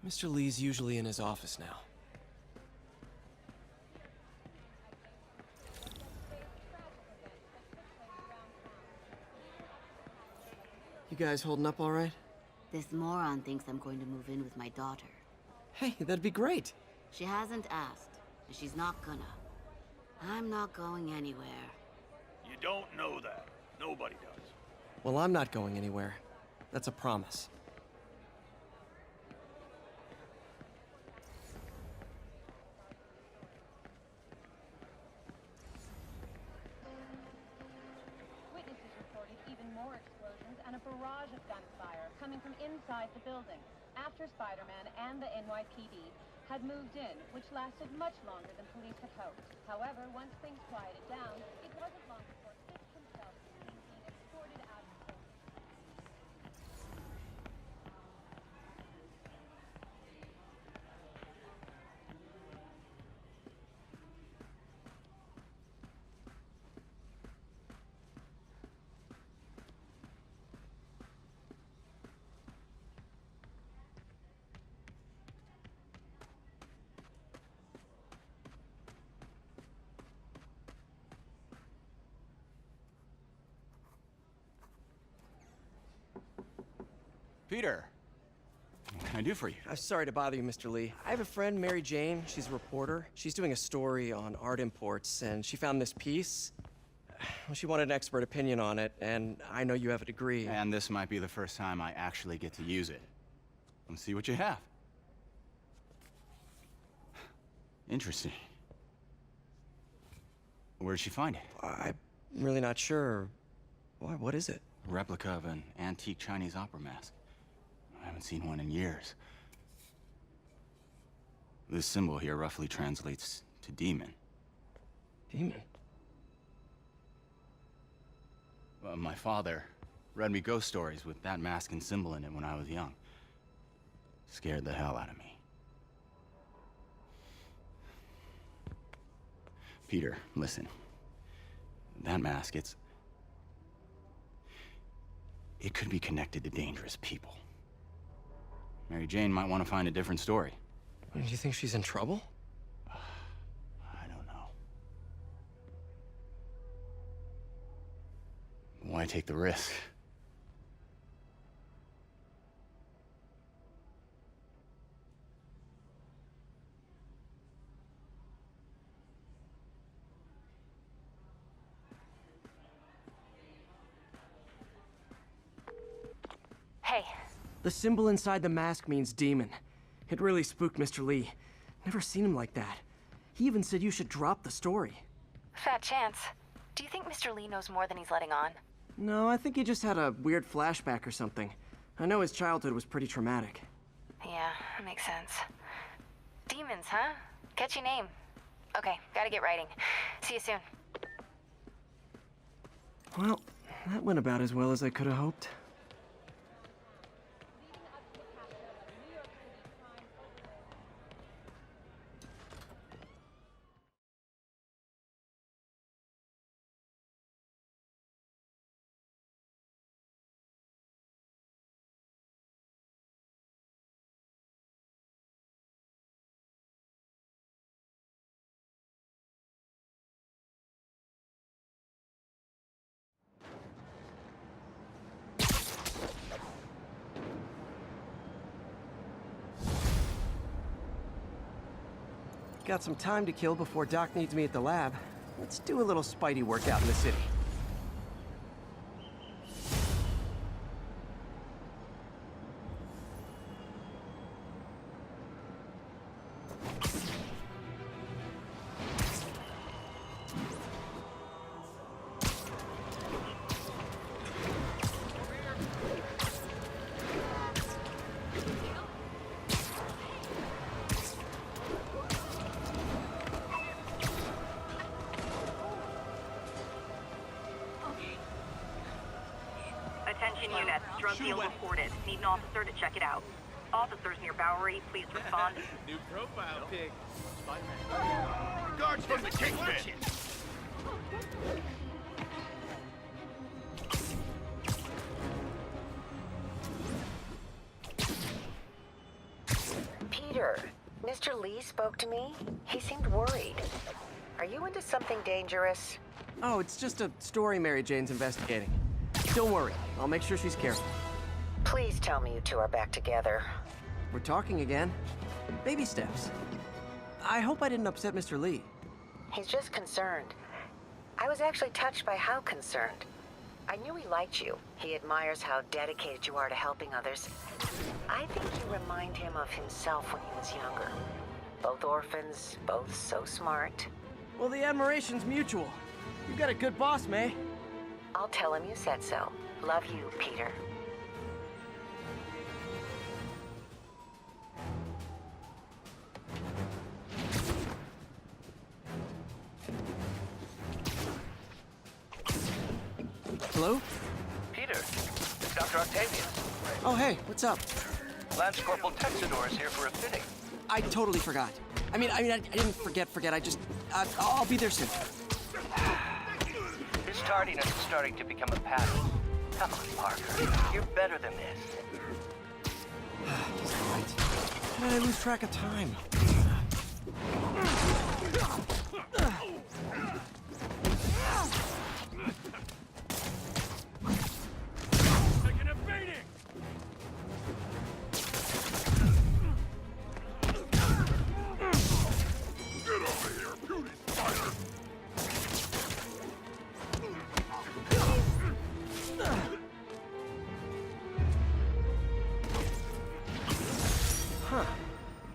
Mr. Lee's usually in his office now. You guys holding up all right? This moron thinks I'm going to move in with my daughter. Hey, that'd be great. She hasn't asked, and she's not gonna. I'm not going anywhere. You don't know that. Nobody does. Well, I'm not going anywhere. That's a promise. Witnesses reported even more explosions and a barrage of gunfire coming from inside the building after Spider-Man and the NYPD had moved in, which lasted much longer than police had hoped. However, once things quieted down, it wasn't long before Fisk himself was being escorted out of the building. Peter, what can I do for you? I'm sorry to bother you, Mr. Lee. I have a friend, Mary Jane. She's a reporter. She's doing a story on art imports, and she found this piece. Well, she wanted an expert opinion on it, and I know you have a degree. And this might be the first time I actually get to use it. Let's see what you have. Interesting. Where did she find it? I'm really not sure. Why, what is it? A replica of an antique Chinese opera mask. I haven't seen one in years. This symbol here roughly translates to demon. Demon? My father read me ghost stories with that mask and symbol in it when I was young. Scared the hell out of me. Peter, listen. That mask, it could be connected to dangerous people. Mary Jane might want to find a different story. Do you think she's in trouble? I don't know. Why take the risk? Hey, The symbol inside the mask means demon. It really spooked Mr. Lee. Never seen him like that. He even said you should drop the story. fat chance. Do you think Mr. Lee knows more than he's letting on? No, I think he just had a weird flashback or something. I know his childhood was pretty traumatic. Yeah, makes sense. Demons, huh? Catchy name. Okay, gotta get writing. See you soon. Well, that went about as well as I could have hoped. Got some time to kill before Doc needs me at the lab. Let's do a little Spidey workout in the city. Attention units, drug deal reported. Need an officer to check it out. Officers near Bowery, please respond. New profile pic. Guards from the Kingpin. Mr. Lee spoke to me. He seemed worried. Are you into something dangerous? Oh, it's just a story Mary Jane's investigating. Don't worry, I'll make sure she's careful. Please tell me you two are back together. We're talking again. Baby steps. I hope I didn't upset Mr. Lee. He's just concerned. I was actually touched by how concerned. I knew he liked you. He admires how dedicated you are to helping others. I think you remind him of himself when he was younger. Both orphans, both so smart. Well, the admiration's mutual. You've got a good boss, May. I'll tell him you said so. Love you, Peter. Hello? Peter, it's Dr. Octavius. Oh, hey, what's up? Lance Corporal Texador is here for a fitting. I totally forgot. I didn't forget. I just, I'll be there soon. His tardiness is starting to become a pattern. Come on, Parker. You're better than this. He's right. How did I lose track of time? Taking a beating! Get over here, beauty spider! Huh.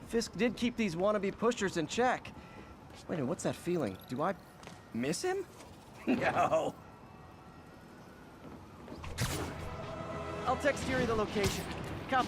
Fisk did keep these wannabe pushers in check. Wait a minute, what's that feeling? Do I miss him? No. I'll text Yuri the location. Come.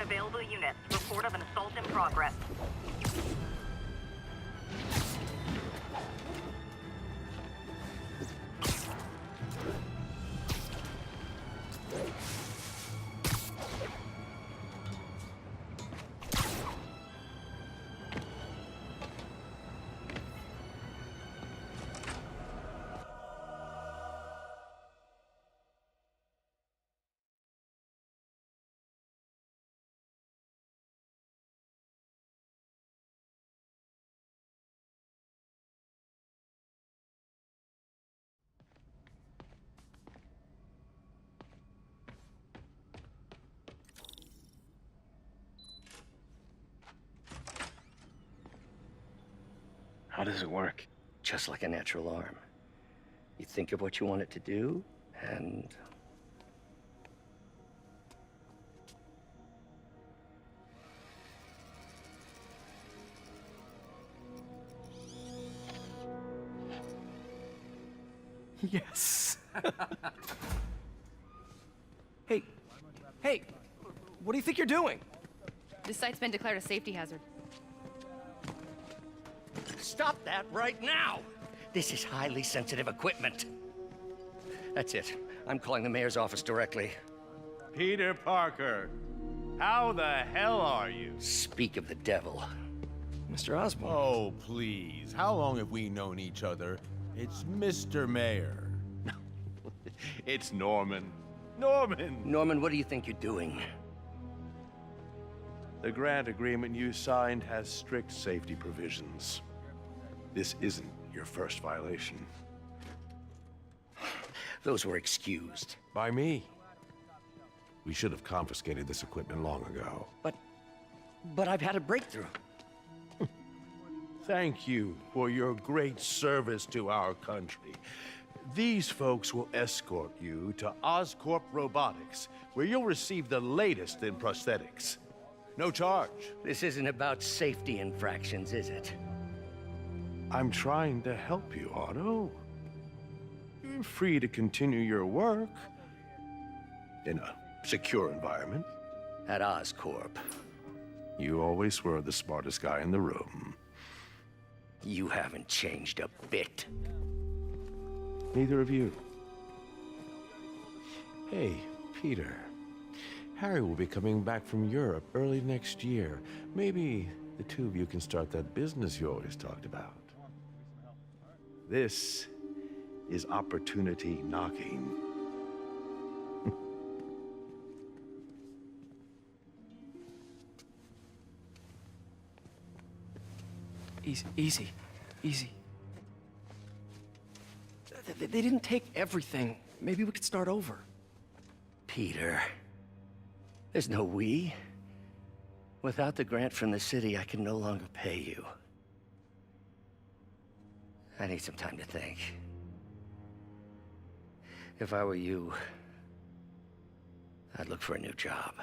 Available units. Report of an assault in progress. How does it work? Just like a natural arm. You think of what you want it to do, and... Yes. Hey, what do you think you're doing? This site's been declared a safety hazard. Stop that right now! This is highly sensitive equipment. That's it. I'm calling the mayor's office directly. Peter Parker, how the hell are you? Speak of the devil. Mr. Osborn. Oh, please. How long have we known each other? It's Mr. Mayor. It's Norman. Norman! Norman, what do you think you're doing? The grant agreement you signed has strict safety provisions. This isn't your first violation. Those were excused. By me. We should have confiscated this equipment long ago. But I've had a breakthrough. Thank you for your great service to our country. These folks will escort you to Oscorp Robotics, where you'll receive the latest in prosthetics. No charge. This isn't about safety infractions, is it? I'm trying to help you, Otto. You're free to continue your work in a secure environment. At Oscorp. You always were the smartest guy in the room. You haven't changed a bit. Neither of you. Hey, Peter. Harry will be coming back from Europe early next year. Maybe the two of you can start that business you always talked about. This is opportunity knocking. Easy. They didn't take everything. Maybe we could start over. Peter, there's no we. Without the grant from the city, I can no longer pay you. I need some time to think. If I were you, I'd look for a new job.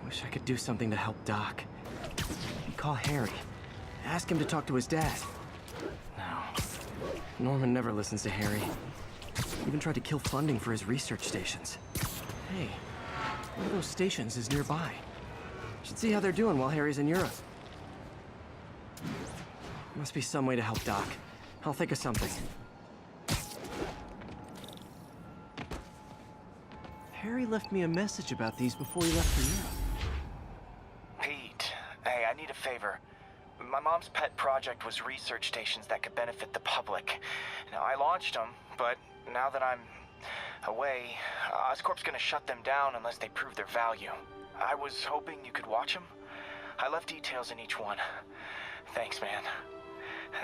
Wish I could do something to help Doc. Call Harry. Ask him to talk to his dad. No. Norman never listens to Harry. Even tried to kill funding for his research stations. Hey, one of those stations is nearby. Should see how they're doing while Harry's in Europe. Must be some way to help Doc. I'll think of something. Harry left me a message about these before he left for Europe. Pete, hey, I need a favor. My mom's pet project was research stations that could benefit the public. Now, I launched them, but now that I'm away, Oscorp's gonna shut them down unless they prove their value. I was hoping you could watch them. I left details in each one. Thanks, man.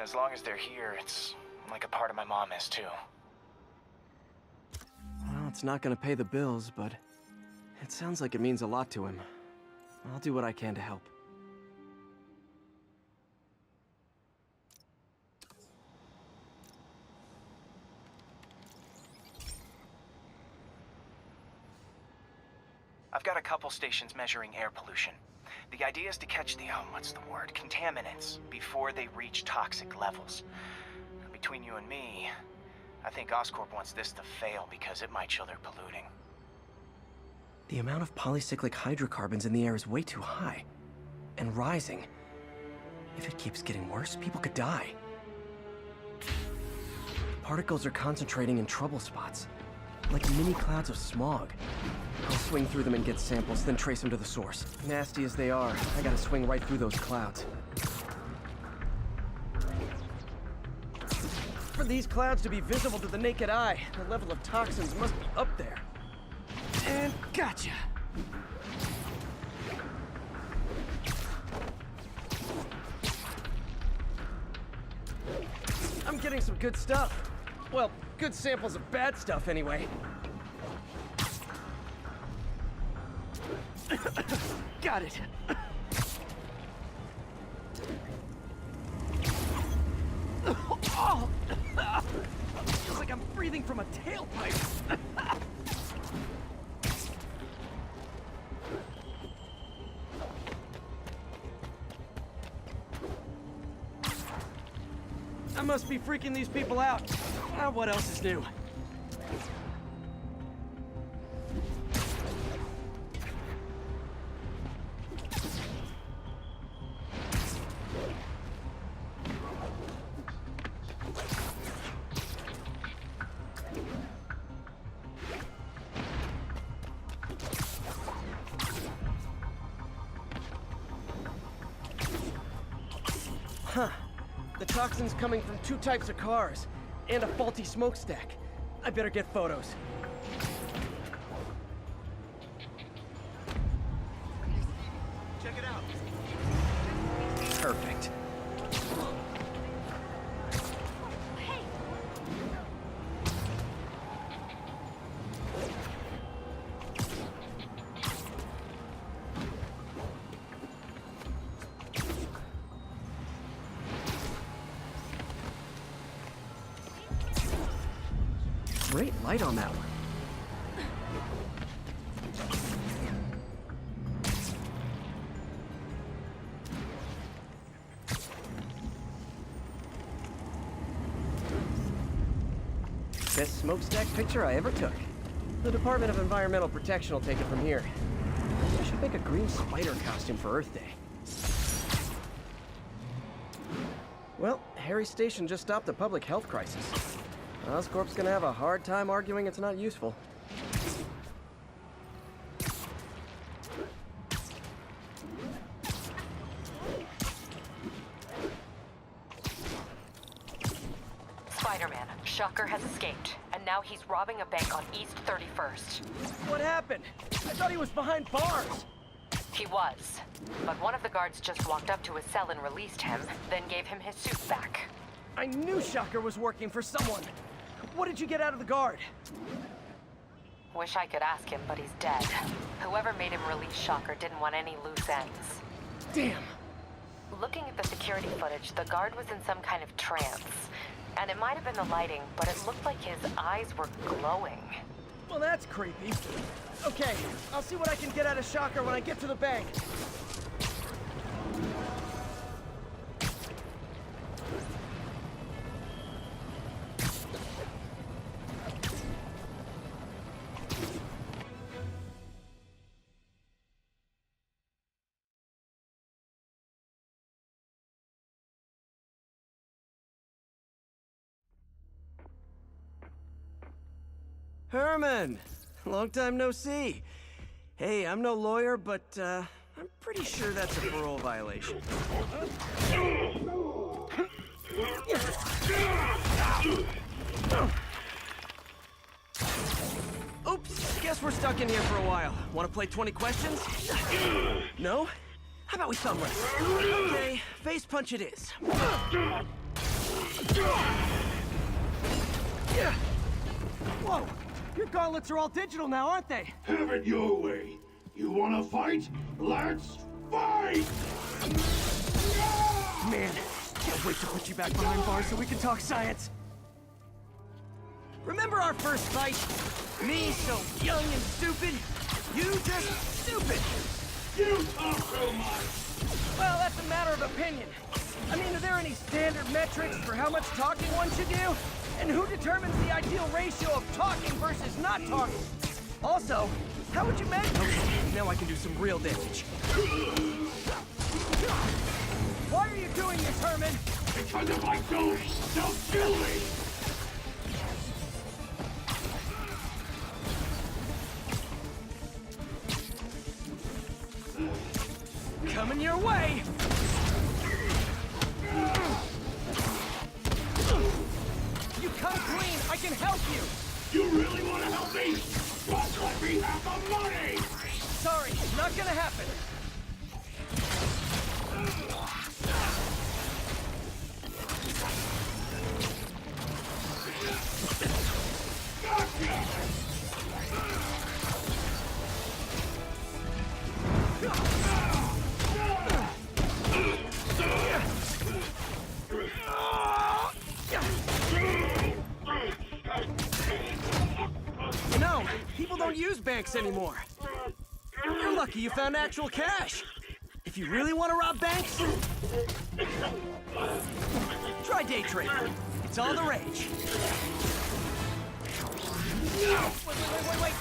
As long as they're here, it's like a part of my mom is, too. Well, it's not gonna pay the bills, but it sounds like it means a lot to him. I'll do what I can to help. I've got a couple stations measuring air pollution. The idea is to catch the, contaminants before they reach toxic levels. Between you and me, I think Oscorp wants this to fail because it might show they're polluting. The amount of polycyclic hydrocarbons in the air is way too high. And rising. If it keeps getting worse, people could die. The particles are concentrating in trouble spots. Like mini clouds of smog. I'll swing through them and get samples, then trace them to the source. Nasty as they are, I gotta swing right through those clouds. For these clouds to be visible to the naked eye, the level of toxins must be up there. And gotcha! I'm getting some good stuff. Well, good samples of bad stuff anyway. Got it. Oh. Feels like I'm breathing from a tailpipe. I must be freaking these people out. What else is new? Huh. The toxin's coming from two types of cars, and a faulty smokestack. I better get photos. Check it out. Perfect. Great light on that one. Best smokestack picture I ever took. The Department of Environmental Protection will take it from here. I should make a green spider costume for Earth Day. Well, Harry Station just stopped a public health crisis. Oscorp's gonna have a hard time arguing it's not useful. Spider-Man, Shocker has escaped, and now he's robbing a bank on East 31st. What happened? I thought he was behind bars! He was, but one of the guards just walked up to his cell and released him, then gave him his suit back. I knew Shocker was working for someone! What did you get out of the guard? Wish I could ask him, but he's dead. Whoever made him release Shocker didn't want any loose ends. Damn! Looking at the security footage, the guard was in some kind of trance. And it might have been the lighting, but it looked like his eyes were glowing. Well, that's creepy. Okay, I'll see what I can get out of Shocker when I get to the bank. Herman! Long time no see. Hey, I'm no lawyer, but I'm pretty sure that's a parole violation. Oops, guess we're stuck in here for a while. Want to play 20 questions? No? How about we thumb wrestle? Okay, face punch it is. Whoa! Your gauntlets are all digital now, aren't they? Have it your way. You wanna fight? Let's fight! Man, can't wait to put you back behind bars so we can talk science. Remember our first fight? Me so young and stupid, you just stupid. You talk too much. Well, that's a matter of opinion. I mean, are there any standard metrics for how much talking one should do? And who determines the ideal ratio of talking versus not talking? Also, how would you measure? Okay, now I can do some real damage. Why are you doing this, Herman? Because if I don't, they'll kill me! Coming your way! You come clean, I can help you! You really want to help me? Just let me have the money! Sorry, not gonna happen. You know, people don't use banks anymore. You're lucky you found actual cash. If you really want to rob banks, try day trading. It's all the rage. Wait.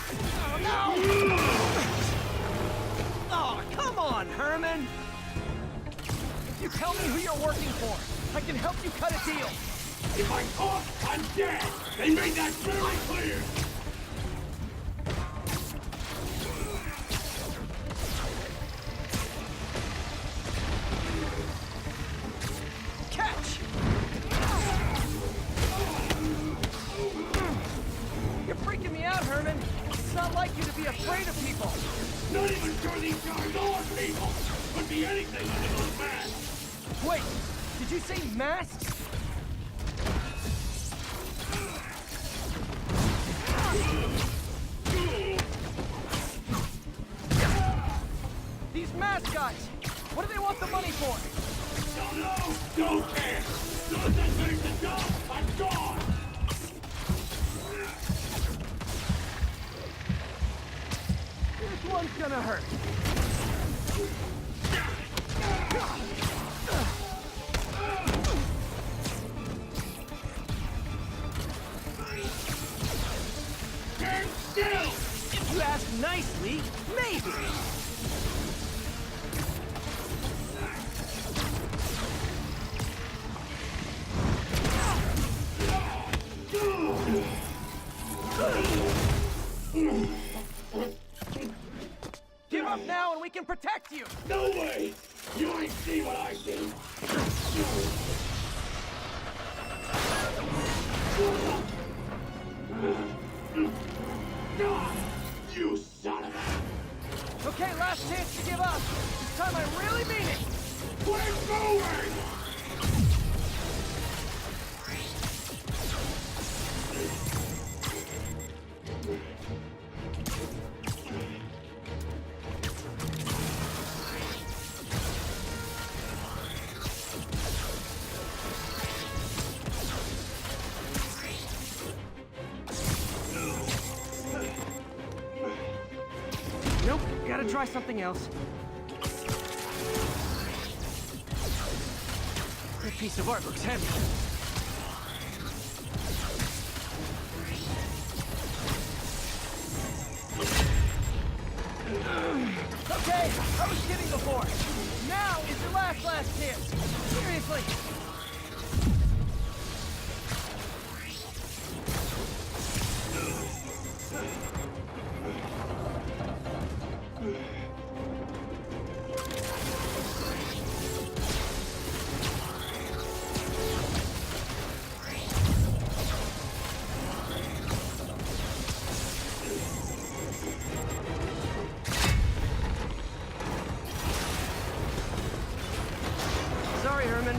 Oh, no! Oh, come on, Herman! If you tell me who you're working for, I can help you cut a deal. If I talk, I'm dead! They made that very clear! Catch! You're freaking me out, Herman. It's not like you to be afraid of people. Not even sure these guys are people! Could be anything under those masks! Wait, did you say masks? These mask guys, what do they want the money for? Don't know! Don't care! As soon as I finish the job, I'm gone! gonna hurt. Stand still! If you ask nicely, maybe. Give up now and we can protect you! No way! You ain't see what I see! You son of a... Okay, last chance to give up. This time I really mean it! We're going! Nope, gotta try something else. That piece of art looks heavy. Okay, I was kidding before. Now is your last chance. Seriously. Sorry, Herman.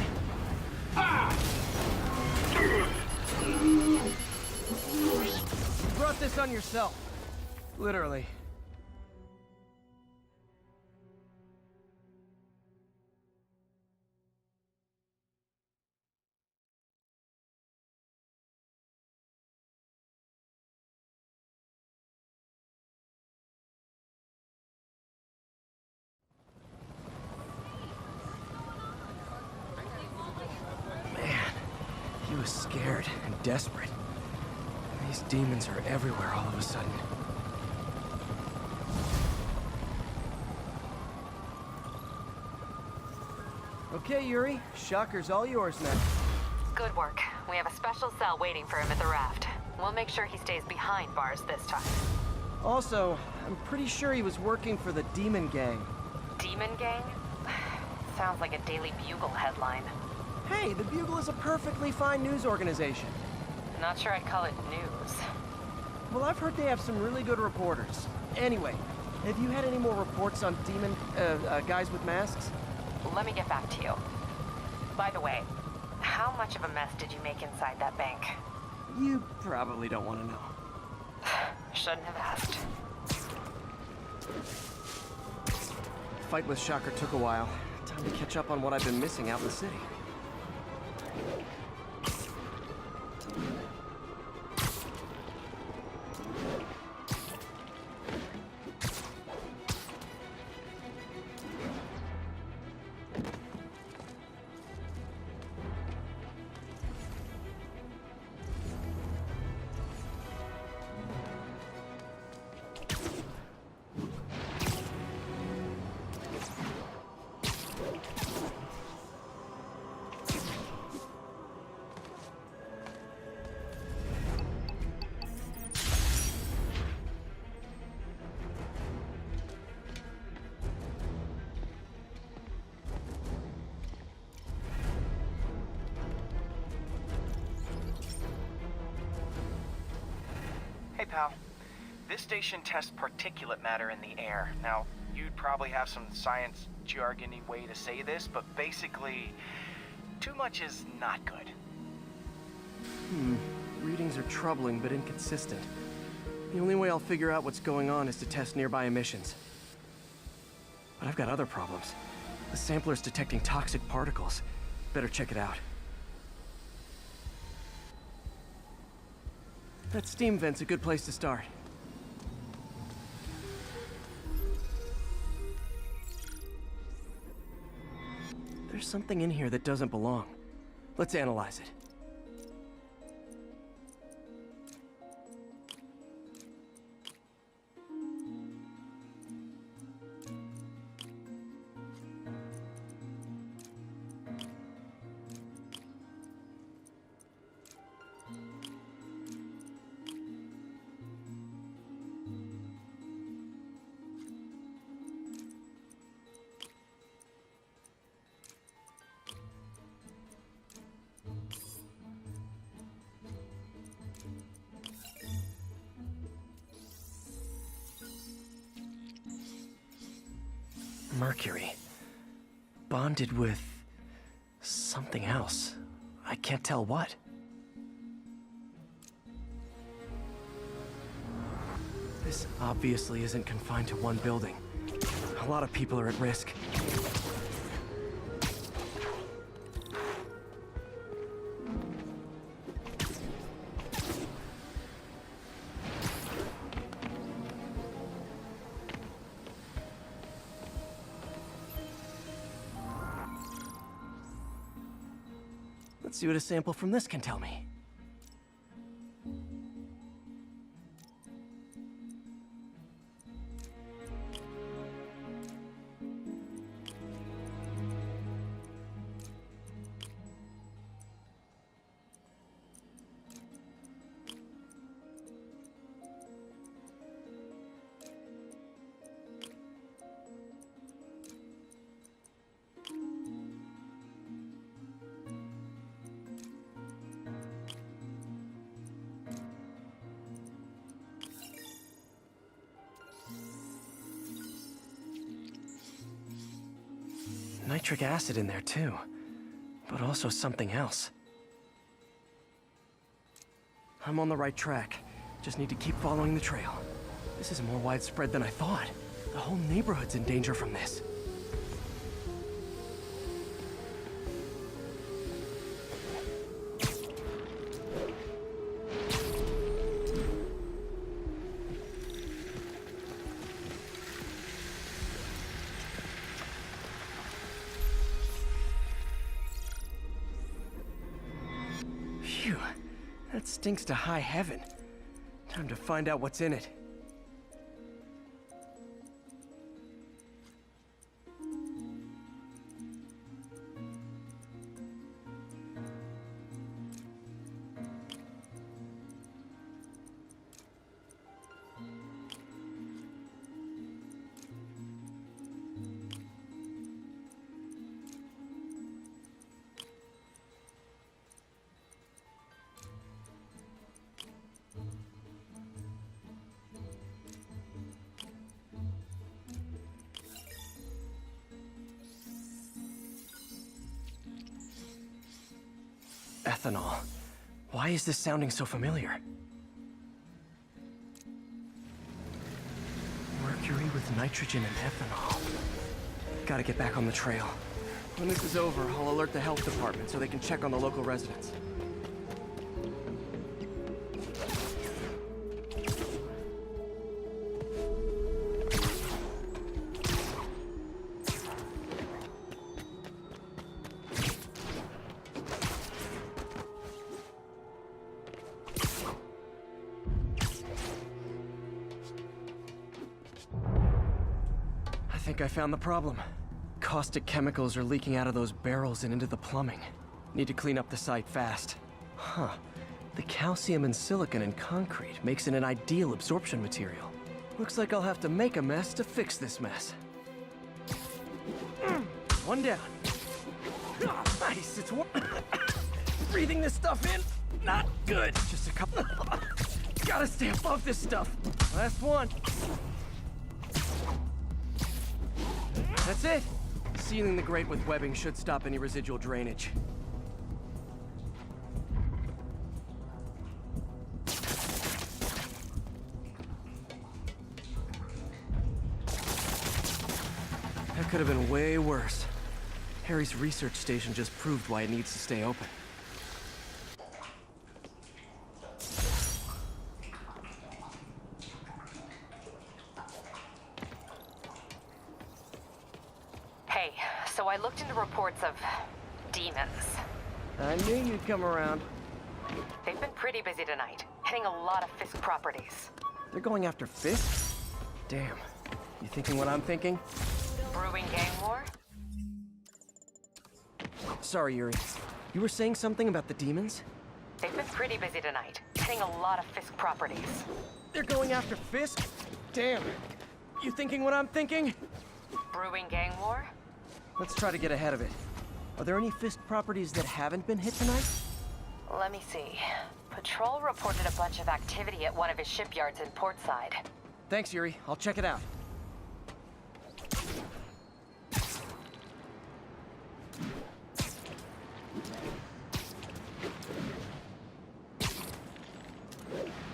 You brought this on yourself. Literally. He was scared and desperate. These demons are everywhere all of a sudden. Okay, Yuri. Shocker's all yours now. Good work. We have a special cell waiting for him at the raft. We'll make sure he stays behind bars this time. Also, I'm pretty sure he was working for the Demon Gang. Demon Gang? Sounds like a Daily Bugle headline. Hey, the Bugle is a perfectly fine news organization. Not sure I'd call it news. Well, I've heard they have some really good reporters. Anyway, have you had any more reports on demon, guys with masks? Let me get back to you. By the way, how much of a mess did you make inside that bank? You probably don't want to know. Shouldn't have asked. Fight with Shocker took a while. Time to catch up on what I've been missing out in the city. Hey, pal. This station tests particulate matter in the air. Now, you'd probably have some science jargony way to say this, but basically, too much is not good. Readings are troubling but inconsistent. The only way I'll figure out what's going on is to test nearby emissions. But I've got other problems. The sampler's detecting toxic particles. Better check it out. That steam vent's a good place to start. There's something in here that doesn't belong. Let's analyze it. Mercury. Bonded with something else. I can't tell what. This obviously isn't confined to one building. A lot of people are at risk. Let's see what a sample from this can tell me. Nitric acid in there too, but also something else. I'm on the right track. Just need to keep following the trail. This is more widespread than I thought. The whole neighborhood's in danger from this. Phew, that stinks to high heaven. Time to find out what's in it. Ethanol. Why is this sounding so familiar? Mercury with nitrogen and ethanol. Gotta get back on the trail. When this is over, I'll alert the health department so they can check on the local residents. I think I found the problem. Caustic chemicals are leaking out of those barrels and into the plumbing. Need to clean up the site fast. Huh. The calcium and silicon in concrete makes it an ideal absorption material. Looks like I'll have to make a mess to fix this mess. One down. Nice, it's warm. Breathing this stuff in, not good. Just a couple. Gotta stay above this stuff. Last one. That's it. Sealing the grate with webbing should stop any residual drainage. That could have been way worse. Harry's research station just proved why it needs to stay open. So I looked into reports of demons. I knew you'd come around. They've been pretty busy tonight, hitting a lot of Fisk properties. They're going after Fisk? Damn. You thinking what I'm thinking? Brewing gang war? Sorry, Yuri. You were saying something about the demons? They've been pretty busy tonight, hitting a lot of Fisk properties. They're going after Fisk? Damn. You thinking what I'm thinking? Brewing gang war? Let's try to get ahead of it. Are there any Fisk properties that haven't been hit tonight? Let me see. Patrol reported a bunch of activity at one of his shipyards in Portside. Thanks, Yuri. I'll check it out.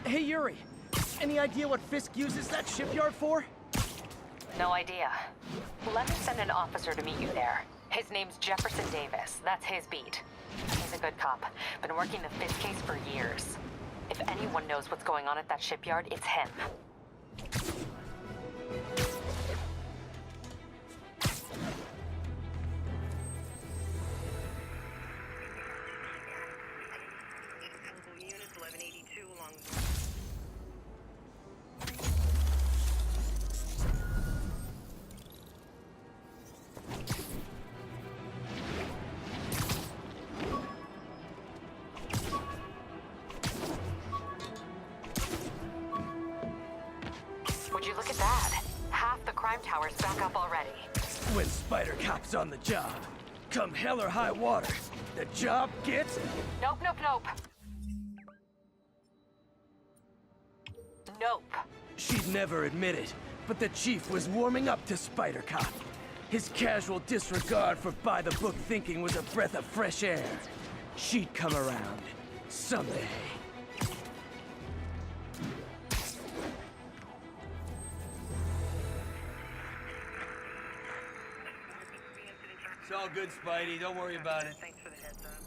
Hey, Yuri. Any idea what Fisk uses that shipyard for? No idea. Let me send an officer to meet you there. His name's Jefferson Davis. That's his beat. He's a good cop. Been working the Fisk case for years. If anyone knows what's going on at that shipyard, it's him. Units 1182 along Would you look at that? Half the crime tower's back up already. When Spider Cop's on the job, come hell or high water, the job gets... Nope, nope, nope. Nope. She'd never admit it, but the chief was warming up to Spider Cop. His casual disregard for by-the-book thinking was a breath of fresh air. She'd come around. Someday. It's all good, Spidey. Don't worry about it. Thanks for the heads up.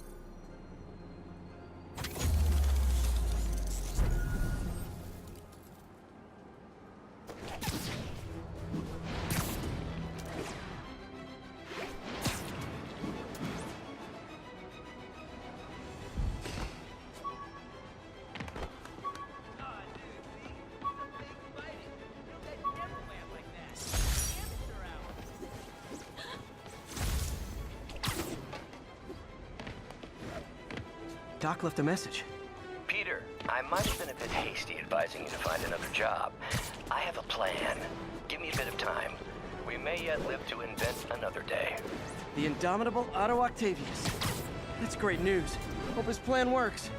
Doc left a message. Peter, I might have been a bit hasty advising you to find another job. I have a plan. Give me a bit of time. We may yet live to invent another day. The indomitable Otto Octavius. That's great news. Hope his plan works.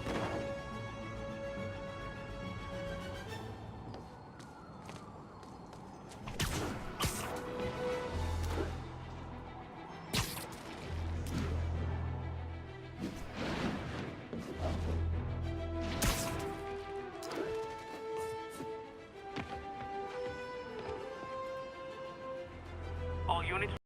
All units